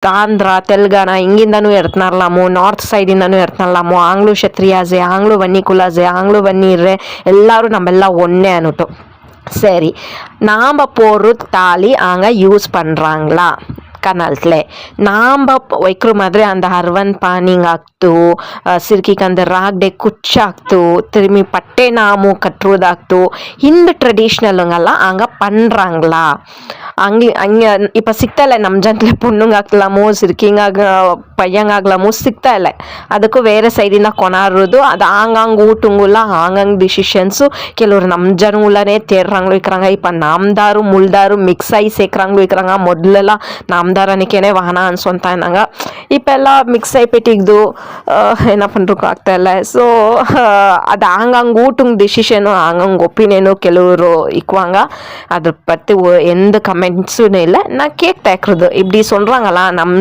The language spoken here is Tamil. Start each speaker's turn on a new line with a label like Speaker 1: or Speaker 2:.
Speaker 1: ஆந்திரா தெலுங்கானா இங்கிருந்தானு எடுத்துனரலாமோ, நார்த் சைடிಂದನೂ எடுத்துனரலாமோ, ஆங்கிலோ ಕ್ಷತ್ರಿಯಾಸೆ ஆங்கிலோ வன்னிக்குலாசೆ ஆங்கிலோ வன்னியர் எல்லாரும் நம்ம எல்லாம் ஒன்றே அனுட்டோம். சரி, நாம் போடுற தாலி அங்கே யூஸ் பண்ணுறாங்களா ಕನಲ್ತ್ಲೆ ನಾಂಬ ವೈಕ್ರ ಮಾದ್ರೆ ಅಂದ ಹರ್ವನ್ ಪಾನಿಂಗ್ ಆಗ್ತು ಸಿರ್ಕಿಕ್ ಅಂದ ರಾಗ್ಡೆ ಕುಚ್ಚಾಕ್ತು திரும்பி பட்டை நாமு கட்டுறதாக்து இந்த ட்ரெடிஷ்னலுங்கெல்லாம் அங்கே பண்ணுறாங்களா? அங்கே இப்போ ಸಿಗ್ತಾ ಇಲ್ಲ ನಮ್ಮ ಜನಕ್ಕೆ பொண்ணுங்காக்கலாமோ ಸಿರ್ಕಿಂಗಾಗ ಪಯ್ಯಂಗಾಗ್ಲಾಮೋ ಸಿಗ್ತಾ ಇಲ್ಲ. ಅದಕ್ಕೂ ಬೇರೆ ಸೈಡಿಂದ கொண்டாடுறது அது ஆங்காங்க ஊட்டுங்குள்ள ஆங்காங்க டிசிஷன்ஸு ಕೆಲವರು ನಮ್ಮ ಜನಗಳೇ தேடுறாங்களும் இருக்கிறாங்க. இப்போ நாம்தாரும் முல்தாரும் மிக்ஸ் ஆகி சேர்க்குறாங்களும் இருக்கிறாங்க. ಮೊದಲೆಲ್ಲ நாம்தாரனிக்கேனே வானா ಅನ್ಸೊಂತಾ ಇದ್ದಂಗ இப்போ எல்லாம் மிக்ஸ் ஆகிப்பெட்டிக்குது என்ன பண்ணுறಕ್ಕೂ ಆಗ್ತಾ ಇಲ್ಲ. ஸோ அது ஆங்காங்க ஊட்டுங்க டிசிஷனு ஆங்காங்க ஒப்பீனியனு ಕೆಲವರು இக்குவாங்க. அதை பற்றி எந்த கமெண்ட்ஸும் இல்லை. நான் கேட்டேக்கிறது இப்படி சொல்கிறாங்களா நம்ம